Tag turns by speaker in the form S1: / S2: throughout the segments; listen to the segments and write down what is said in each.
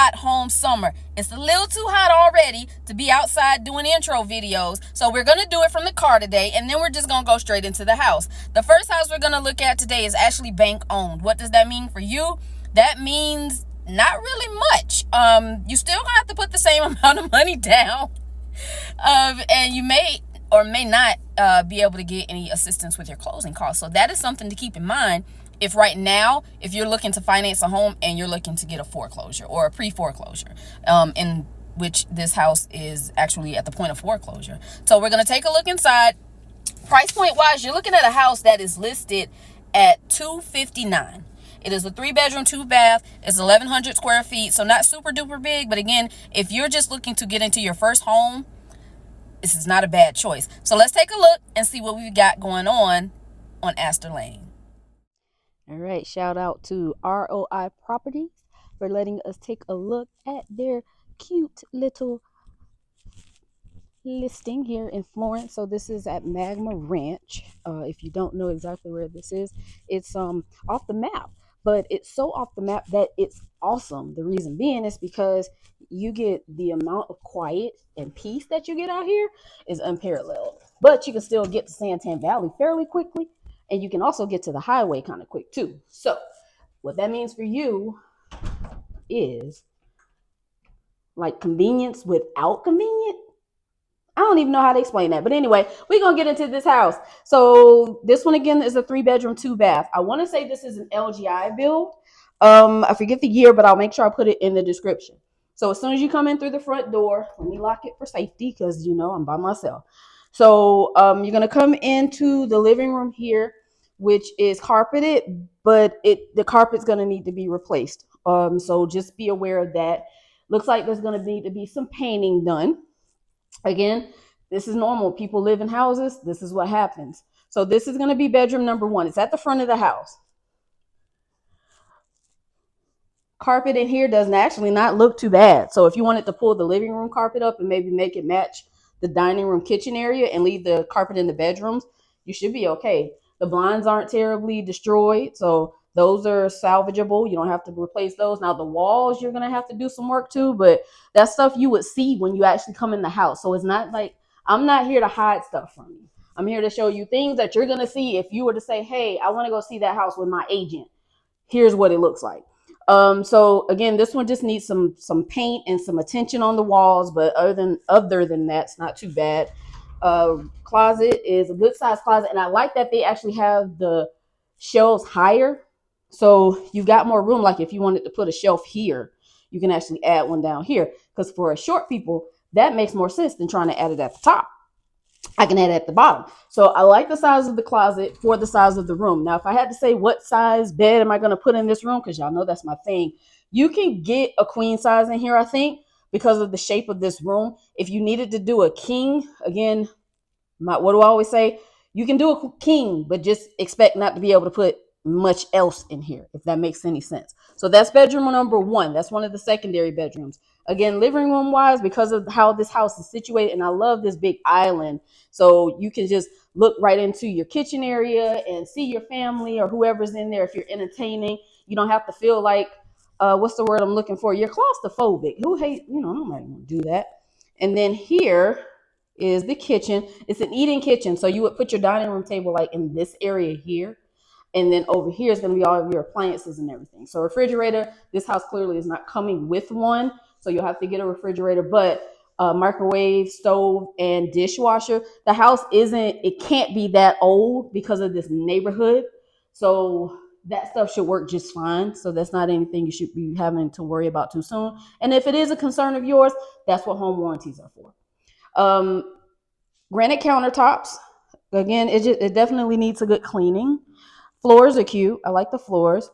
S1: hot home summer. It's a little too hot already to be outside doing intro videos. So we're going to do it from the car today, and then we're just going to go straight into the house. The first house we're going to look at today is actually bank owned. What does that mean for you? That means not really much. You still gonna have to put the same amount of money down. And you may or may not be able to get any assistance with your closing costs. So that is something to keep in mind if right now, if you're looking to finance a home and you're looking to get a foreclosure or a pre-foreclosure, in which this house is actually at the point of foreclosure. So we're going to take a look inside. Price point wise, you're looking at a house that is listed at $259. It is a 3-bedroom, 2-bath. It's 1,100 square feet, so not super duper big. But again, if you're just looking to get into your first home, this is not a bad choice. So let's take a look and see what we've got going on Aster Ln. All right, shout out to ROI Properties for letting us take a look at their cute little listing here in Florence. So this is at Magma Ranch. If you don't know exactly where this is, it's off the map, but it's so off the map that it's awesome. The reason being is because you get the amount of quiet and peace that you get out here is unparalleled, but you can still get to Santan Valley fairly quickly, and you can also get to the highway kind of quick too. So what that means for you is like convenience without convenience. I don't even know how to explain that. But anyway, we're going to get into this house. So this one, again, is a 3-bedroom, 2-bath. I want to say this is an LGI build. I forget the year, but I'll make sure I put it in the description. So as soon as you come in through the front door, let me lock it for safety because, I'm by myself. So you're going to come into the living room here, which is carpeted, but the carpet's going to need to be replaced. So just be aware of that. Looks like there's going to need to be some painting done. Again, this is normal. People live in houses. This is what happens. So this is going to be bedroom number 1. It's at the front of the house. Carpet in here doesn't actually not look too bad. So if you wanted to pull the living room carpet up and maybe make it match the dining room kitchen area and leave the carpet in the bedrooms, you should be okay. The blinds aren't terribly destroyed, so those are salvageable. You don't have to replace those. Now the walls, you're going to have to do some work too, but that's stuff you would see when you actually come in the house. So it's not like I'm not here to hide stuff from you. I'm here to show you things that you're going to see if you were to say, hey, I want to go see that house with my agent. Here's what it looks like. So again, this one just needs some paint and some attention on the walls, but other than that, it's not too bad. Closet is a good size closet, and I like that they actually have the shelves higher, so you've got more room. Like if you wanted to put a shelf here, you can actually add one down here, because for short people that makes more sense than trying to add it at the top. I can add it at the bottom. So I like the size of the closet for the size of the room. Now, if I had to say what size bed am I going to put in this room, because y'all know that's my thing, you can get a queen size in here, I think, because of the shape of this room. If you needed to do a king, again, what do I always say? You can do a king, but just expect not to be able to put much else in here, if that makes any sense. So that's bedroom number 1. That's one of the secondary bedrooms. Again, living room wise, because of how this house is situated, and I love this big island, so you can just look right into your kitchen area and see your family or whoever's in there. If you're entertaining, you don't have to feel like what's the word I'm looking for? You're claustrophobic. Who hates, nobody want to do that. And then here is the kitchen. It's an eating kitchen, so you would put your dining room table like in this area here. And then over here is going to be all of your appliances and everything. So refrigerator, this house clearly is not coming with one, so you'll have to get a refrigerator, but microwave, stove, and dishwasher. The house it can't be that old because of this neighborhood. So that stuff should work just fine. So that's not anything you should be having to worry about too soon. And if it is a concern of yours, that's what home warranties are for. Granite countertops. Again, it definitely needs a good cleaning. Floors are cute. I like the floors.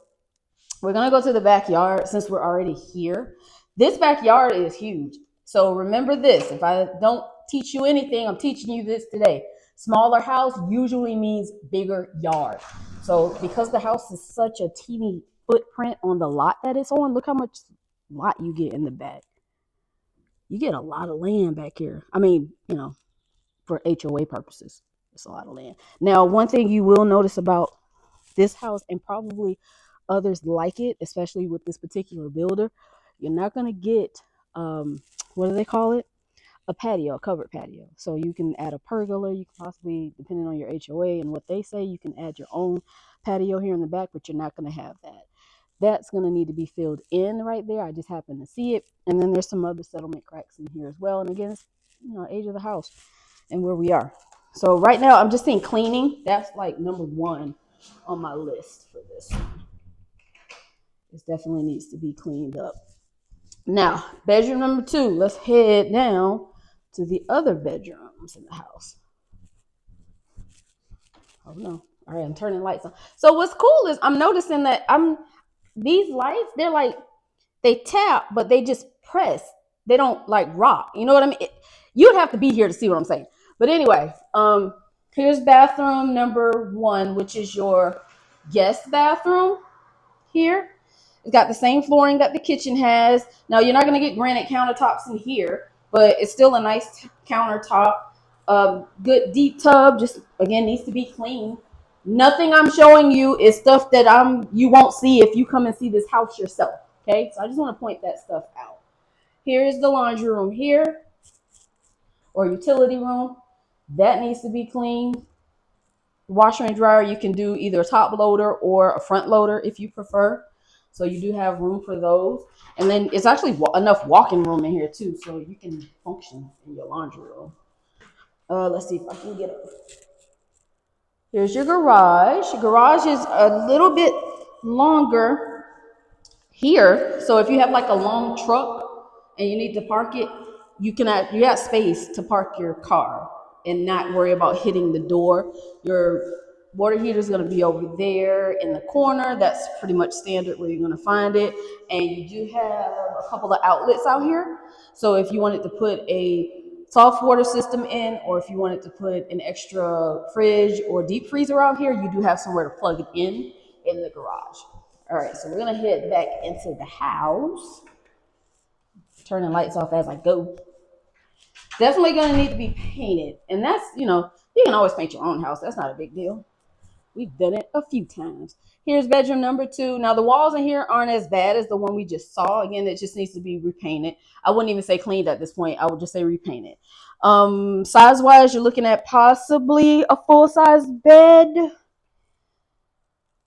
S1: We're going to go to the backyard since we're already here. This backyard is huge. So remember this. If I don't teach you anything, I'm teaching you this today. Smaller house usually means bigger yard. So because the house is such a teeny footprint on the lot that it's on, look how much lot you get in the back. You get a lot of land back here. I mean, for HOA purposes, it's a lot of land. Now, one thing you will notice about this house, and probably others like it, especially with this particular builder, you're not going to get, what do they call it? A patio, a covered patio. So you can add a pergola. You can possibly, depending on your HOA and what they say, you can add your own patio here in the back, but you're not going to have that. That's going to need to be filled in right there. I just happen to see it. And then there's some other settlement cracks in here as well. And again, it's, age of the house and where we are. So right now I'm just saying cleaning. That's like number one on my list for this. It definitely needs to be cleaned up. Now, bedroom number 2. Let's head down to the other bedrooms in the house. Oh no. All right, I'm turning lights on. So what's cool is I'm noticing that these lights, they're like, they tap, but they just press. They don't like rock. You know what I mean? You'd have to be here to see what I'm saying. But anyway, here's bathroom number 1, which is your guest bathroom here. It's got the same flooring that the kitchen has. Now, you're not going to get granite countertops in here, but it's still a nice countertop. Good deep tub, just again needs to be clean. Nothing I'm showing you is stuff that you won't see if you come and see this house yourself. Okay, so I just want to point that stuff out. Here's the laundry room here, or utility room. That needs to be cleaned. Washer and dryer, you can do either a top loader or a front loader if you prefer. So you do have room for those. And then it's actually enough walking room in here too, so you can function in your laundry room. Let's see if I can get up. Here's your garage. Your garage is a little bit longer here. So if you have like a long truck and you need to park it, you got space to park your car and not worry about hitting the door. Your water heater is going to be over there in the corner. That's pretty much standard where you're going to find it. And you do have a couple of outlets out here. So if you wanted to put a soft water system in, or if you wanted to put an extra fridge or deep freezer out here, you do have somewhere to plug it in the garage. All right, so we're going to head back into the house. Turning lights off as I go. Definitely going to need to be painted. And that's, you can always paint your own house. That's not a big deal. We've done it a few times. Here's bedroom number 2. Now, the walls in here aren't as bad as the one we just saw. Again, it just needs to be repainted. I wouldn't even say cleaned at this point. I would just say repainted. Size-wise, you're looking at possibly a full-size bed.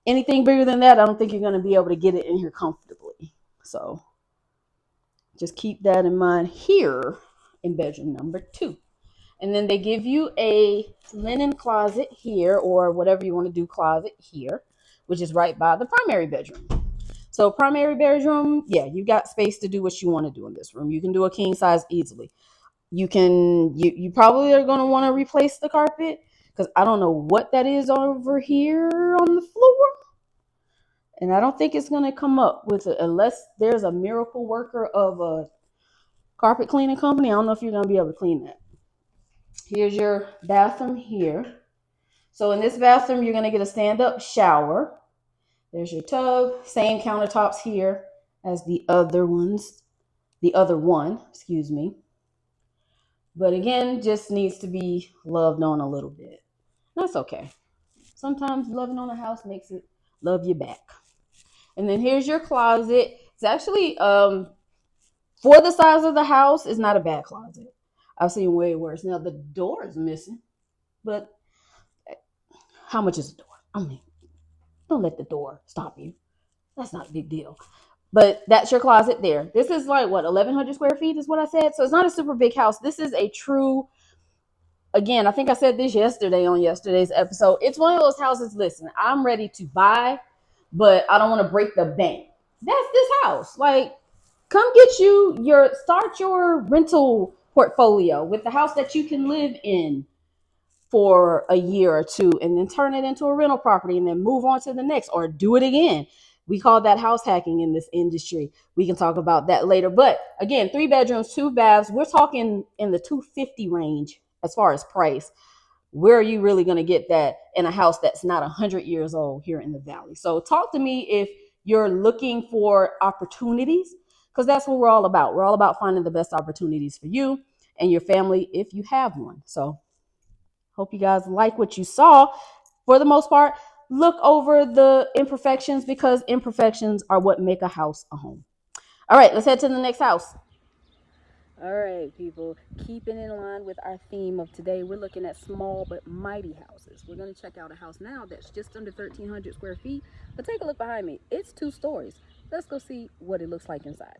S1: Anything bigger than that, I don't think you're going to be able to get it in here comfortably. So just keep that in mind here in bedroom number 2. And then they give you a linen closet here, or whatever you want to do, closet here, which is right by the primary bedroom. So primary bedroom, yeah, you've got space to do what you want to do in this room. You can do a king size easily. You probably are going to want to replace the carpet, because I don't know what that is over here on the floor. And I don't think it's going to come up with it unless there's a miracle worker of a carpet cleaning company. I don't know if you're going to be able to clean that. Here's your bathroom here. So in this bathroom, you're going to get a stand-up shower. There's your tub. Same countertops here as the other ones. The other one, excuse me. But again, just needs to be loved on a little bit. That's okay. Sometimes loving on a house makes it love you back. And then here's your closet. It's actually, for the size of the house, it's not a bad closet. I've seen way worse. Now, the door is missing, but how much is the door? I mean, don't let the door stop you. That's not a big deal. But that's your closet there. This is like, 1,100 square feet is what I said. So it's not a super big house. This is a true, again, I think I said this yesterday on yesterday's episode. It's one of those houses, listen, I'm ready to buy, but I don't want to break the bank. That's this house. Like, come get start your rental portfolio with the house that you can live in for a year or two, and then turn it into a rental property and then move on to the next, or do it again. We call that house hacking in this industry. We can talk about that later. But again, 3 bedrooms, 2 baths. We're talking in the $250 range as far as price. Where are you really going to get that in a house that's not 100 years old here in the Valley? So talk to me if you're looking for opportunities, because that's what we're all about. We're all about finding the best opportunities for you and your family if you have one. So hope you guys like what you saw. For the most part, look over the imperfections, because imperfections are what make a house a home. All right, let's head to the next house. All right, people, keeping in line with our theme of today, we're looking at small but mighty houses. We're going to check out a house now that's just under 1,300 square feet, but take a look behind me. It's 2 stories. Let's go see what it looks like inside.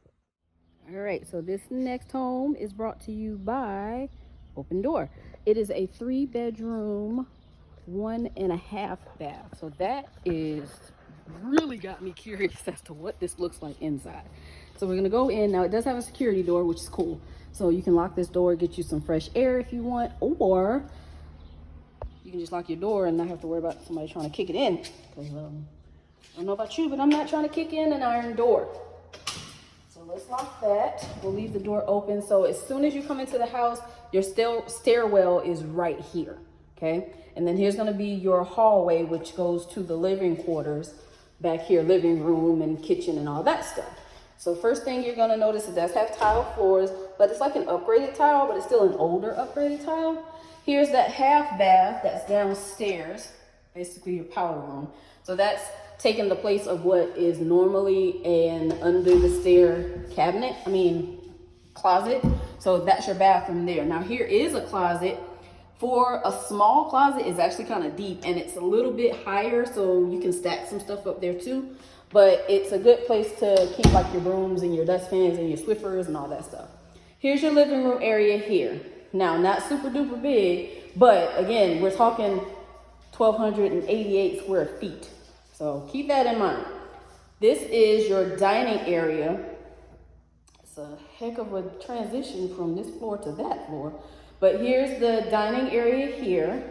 S1: All right, so this next home is brought to you by Open Door. It is a 3-bedroom, 1.5 bath. So that is really got me curious as to what this looks like inside. So we're gonna go in. Now it does have a security door, which is cool. So you can lock this door, get you some fresh air if you want, or you can just lock your door and not have to worry about somebody trying to kick it in. Because I don't know about you, but I'm not trying to kick in an iron door. So let's lock that. We'll leave the door open. So as soon as you come into the house, your stairwell is right here, okay? And then here's gonna be your hallway, which goes to the living quarters back here, living room and kitchen and all that stuff. So first thing you're gonna notice, it does have tile floors, but it's like an upgraded tile, but it's still an older upgraded tile. Here's that half bath that's downstairs, basically your powder room. So that's taking the place of what is normally an under the stair closet. So that's your bathroom there. Now here is a closet. For a small closet, it's actually kind of deep and it's a little bit higher, so you can stack some stuff up there too. But it's a good place to keep like your brooms and your dustpans and your Swiffers and all that stuff. Here's your living room area here. Now, not super duper big, but again, we're talking 1,288 square feet. So keep that in mind. This is your dining area. It's a heck of a transition from this floor to that floor. But here's the dining area here.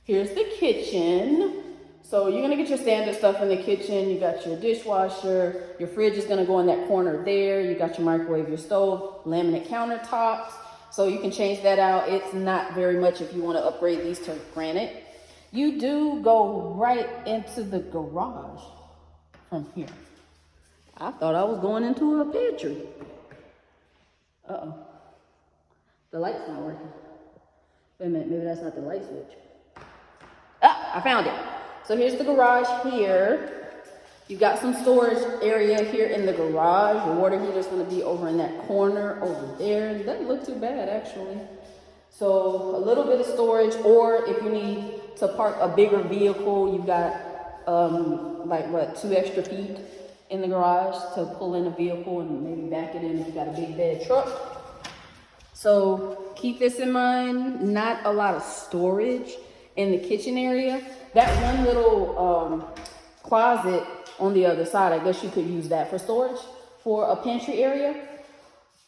S1: Here's the kitchen. So you're gonna get your standard stuff in the kitchen. You got your dishwasher, your fridge is gonna go in that corner there. You got your microwave, your stove, laminate countertops. So you can change that out. It's not very much if you wanna upgrade these to granite. You do go right into the garage from here. I thought I was going into a pantry. Uh-oh. The light's not working. Wait a minute, maybe that's not the light switch. Ah, I found it. So here's the garage here. You've got some storage area here in the garage. Your water heater's gonna be over in that corner over there. It doesn't look too bad, actually. So a little bit of storage, or if you need to park a bigger vehicle, you've got like what, 2 extra feet in the garage to pull in a vehicle and maybe back it in if you got a big bed truck. So keep this in mind, not a lot of storage in the kitchen area. That one little closet on the other side, I guess you could use that for storage for a pantry area.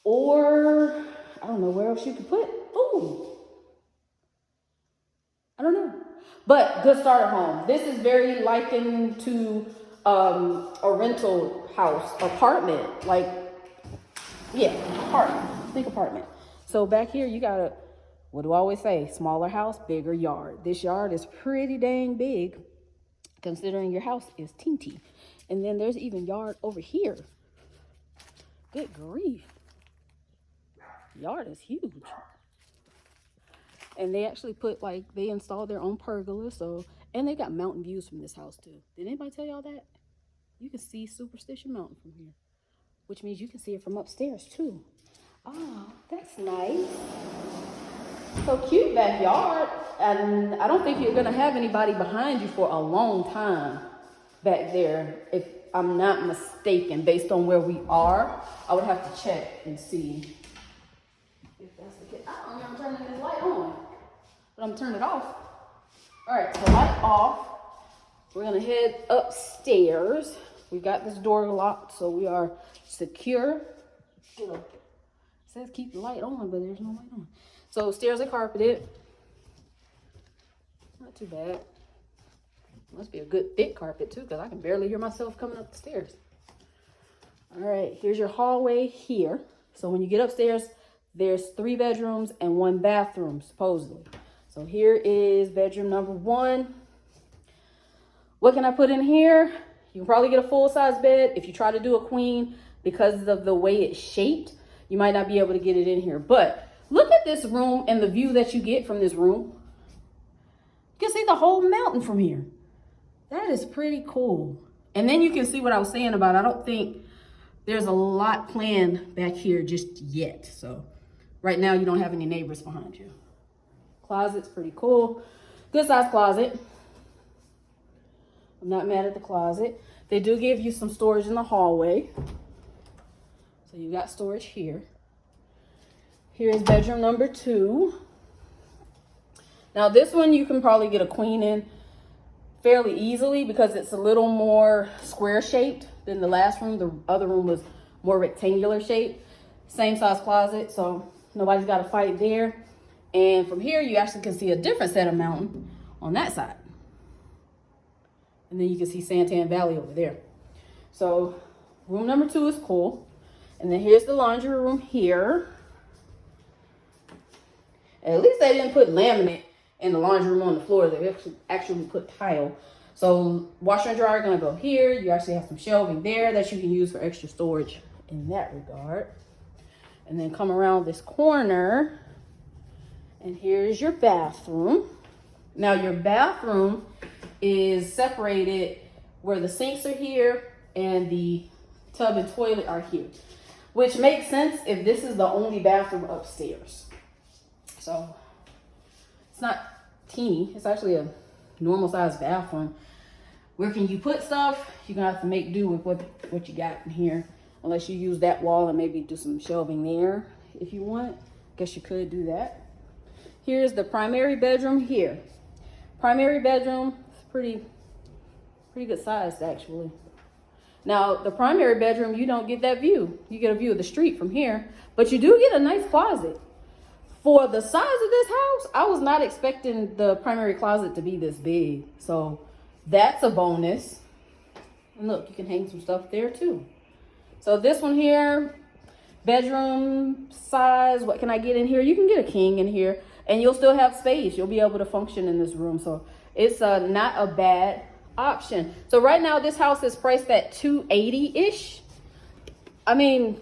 S1: Or, I don't know where else you could put food. I don't know. But good starter home. This is very likened to a rental house, apartment. Like, yeah, apartment. Think apartment. So back here, you got a, what do I always say? Smaller house, bigger yard. This yard is pretty dang big, considering your house is teeny. And then there's even yard over here. Good grief. Yard is huge. And they actually put, like, they installed their own pergola, so, and they got mountain views from this house too. Did anybody tell y'all that? You can see Superstition Mountain from here, which means you can see it from upstairs too. Oh, that's nice. So cute backyard. And I don't think you're gonna have anybody behind you for a long time back there, if I'm not mistaken. Based on where we are, I would have to check and see if that's the case. I don't know, I'm turning this light on, but I'm turning it off. All right, so light off. We're gonna head upstairs. We got this door locked, so we are secure. It says keep the light on, but there's no light on. So stairs are carpeted. Not too bad. Must be a good thick carpet too, because I can barely hear myself coming up the stairs. All right, here's your hallway here. So when you get upstairs, there's 3 bedrooms and 1 bathroom, supposedly. So here is bedroom number 1. What can I put in here? You can probably get a full-size bed. If you try to do a queen, because of the way it's shaped, you might not be able to get it in here. But look at this room and the view that you get from this room. You can see the whole mountain from here. That is pretty cool. And then you can see what I was saying about, I don't think there's a lot planned back here just yet. So right now you don't have any neighbors behind you. Closet's pretty cool. Good size closet. I'm not mad at the closet. They do give you some storage in the hallway. So you got storage here. Here's bedroom number 2. Now this one you can probably get a queen in fairly easily because it's a little more square shaped than the last room. The other room was more rectangular shaped. Same size closet, so nobody's got to fight there. And from here you actually can see a different set of mountain on that side. And then you can see Santan Valley over there. So room number 2 is cool. And then here's the laundry room here. At least they didn't put laminate in the laundry room on the floor. They actually put tile. So washer and dryer are gonna go here. You actually have some shelving there that you can use for extra storage in that regard. And then come around this corner and here's your bathroom. Now your bathroom is separated where the sinks are here and the tub and toilet are here, which makes sense if this is the only bathroom upstairs. So it's not teeny, it's actually a normal sized bathroom. Where can you put stuff? You're gonna have to make do with what you got in here, unless you use that wall and maybe do some shelving there if you want. Guess you could do that. Here's the primary bedroom here. Primary bedroom, pretty good sized actually. Now the primary bedroom, you don't get that view. You get a view of the street from here, but you do get a nice closet. For the size of this house, I was not expecting the primary closet to be this big. So that's a bonus. And look, you can hang some stuff there too. So this one here, bedroom size, what can I get in here? You can get a king in here and you'll still have space. You'll be able to function in this room. So it's not a bad option. So right now this house is priced at $280-ish. I mean,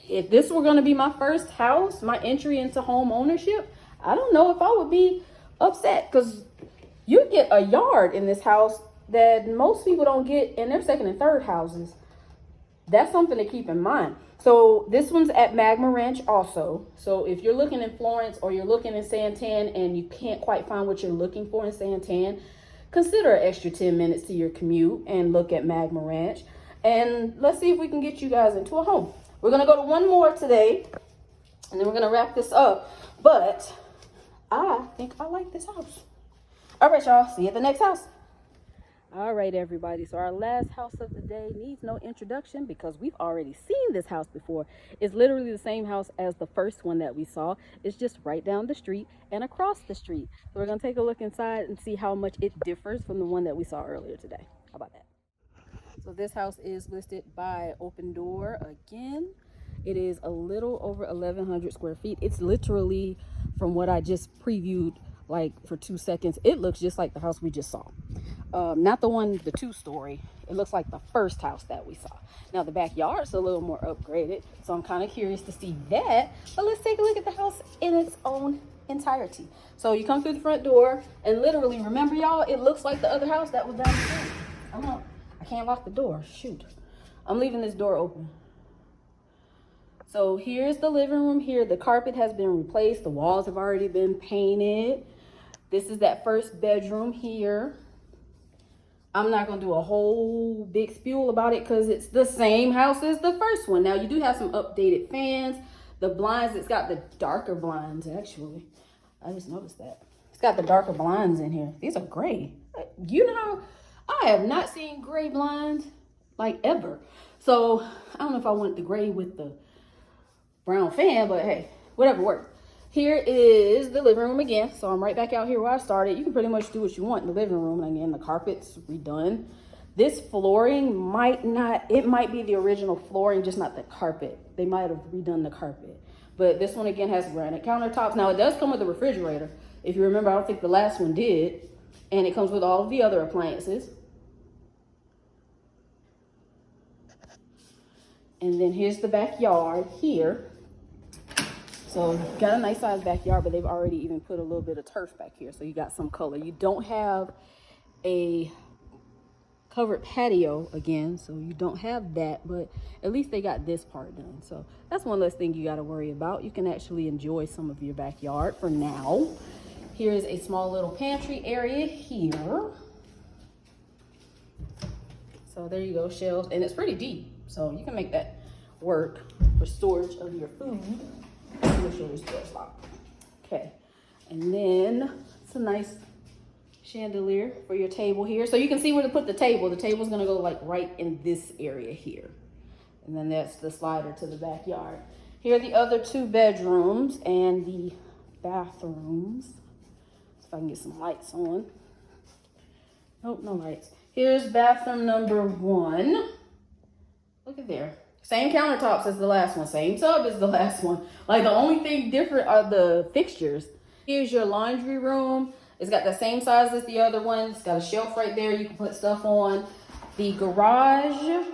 S1: if this were going to be my first house, my entry into home ownership, I don't know if I would be upset, because you get a yard in this house that most people don't get in their second and third houses. That's something to keep in mind. So this one's at Magma Ranch also. So if you're looking in Florence or you're looking in Santan and you can't quite find what you're looking for in Santan, consider an extra 10 minutes to your commute and look at Magma Ranch. And let's see if we can get you guys into a home. We're going to go to one more today, and then we're going to wrap this up. But I think I like this house. All right, y'all. See you at the next house. All right, everybody. So our last house of the day needs no introduction because we've already seen this house before. It's literally the same house as the first one that we saw. It's just right down the street and across the street. So we're going to take a look inside and see how much it differs from the one that we saw earlier today. How about that? So this house is listed by Open Door again. It is a little over 1,100 square feet. It's literally, from what I just previewed like for 2 seconds, it looks just like the house we just saw. Not the one, the 2-story. It looks like the first house that we saw. Now the backyard's a little more upgraded, so I'm kind of curious to see that. But let's take a look at the house in its own entirety. So you come through the front door, and literally, remember y'all, it looks like the other house that was down the street. I can't lock the door. Shoot. I'm leaving this door open. So here's the living room here. The carpet has been replaced. The walls have already been painted. This is that first bedroom here. I'm not going to do a whole big spiel about it because it's the same house as the first one. Now, you do have some updated fans. The blinds, it's got the darker blinds, actually. I just noticed that. It's got the darker blinds in here. These are gray. You know, I have not seen gray blinds like ever. So I don't know if I want the gray with the brown fan, but hey, whatever works. Here is the living room again. So I'm right back out here where I started. You can pretty much do what you want in the living room. And again, the carpet's redone. This flooring might be the original flooring, just not the carpet. They might have redone the carpet. But this one again has granite countertops. Now it does come with a refrigerator. If you remember, I don't think the last one did. And it comes with all of the other appliances. And then here's the backyard here. So got a nice sized backyard, but they've already even put a little bit of turf back here. So you got some color. You don't have a covered patio again, so you don't have that, but at least they got this part done. So that's one less thing you got to worry about. You can actually enjoy some of your backyard for now. Here's a small little pantry area here. So there you go, shelves, and it's pretty deep, so you can make that work for storage of your food. Make sure this door's locked. Okay, and then it's a nice chandelier for your table here. So you can see where to put the table. The table's gonna go like right in this area here. And then that's the slider to the backyard. Here are the other 2 bedrooms and the bathrooms. So if I can get some lights on. Nope, no lights. Here's bathroom number 1. Look at there. Same countertops as the last one. Same tub as the last one. Like the only thing different are the fixtures. Here's your laundry room. It's got the same size as the other one. It's got a shelf right there you can put stuff on. The garage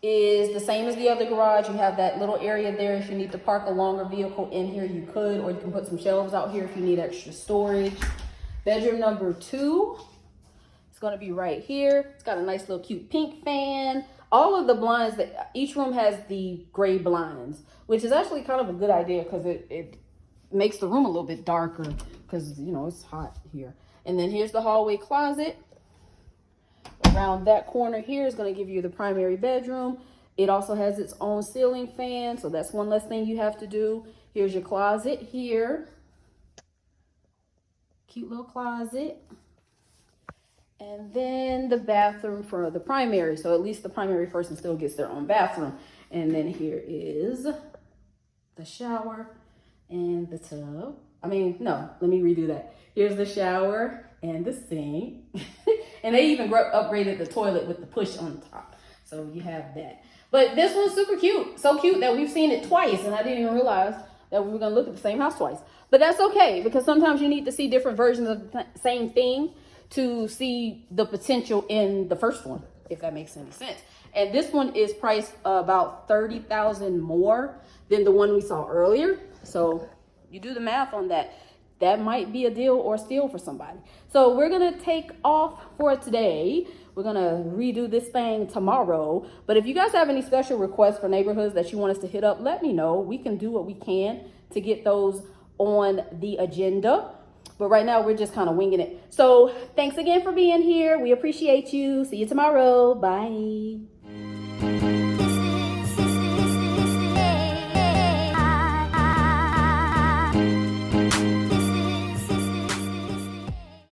S1: is the same as the other garage. You have that little area there. If you need to park a longer vehicle in here, you could, or you can put some shelves out here if you need extra storage. Bedroom number 2. It's gonna be right here. It's got a nice little cute pink fan. All of the blinds, that each room has the gray blinds, which is actually kind of a good idea because it makes the room a little bit darker because, you know, it's hot here. And then here's the hallway closet. Around that corner here is going to give you the primary bedroom. It also has its own ceiling fan, so that's one less thing you have to do. Here's your closet here. Cute little closet. And then the bathroom for the primary. So at least the primary person still gets their own bathroom. And then here is the shower and the tub. I mean, no, let me redo that. Here's the shower and the sink. And they even upgraded the toilet with the push on top. So you have that. But this one's super cute. So cute that we've seen it twice. And I didn't even realize that we were going to look at the same house twice. But that's okay, because sometimes you need to see different versions of the same thing to see the potential in the first one, if that makes any sense. And this one is priced about $30,000 more than the one we saw earlier. So you do the math on that. That might be a deal or steal for somebody. So we're gonna take off for today. We're gonna redo this thing tomorrow. But if you guys have any special requests for neighborhoods that you want us to hit up, let me know. We can do what we can to get those on the agenda. But right now we're just kind of winging it. So thanks again for being here. We appreciate you. See you tomorrow. Bye.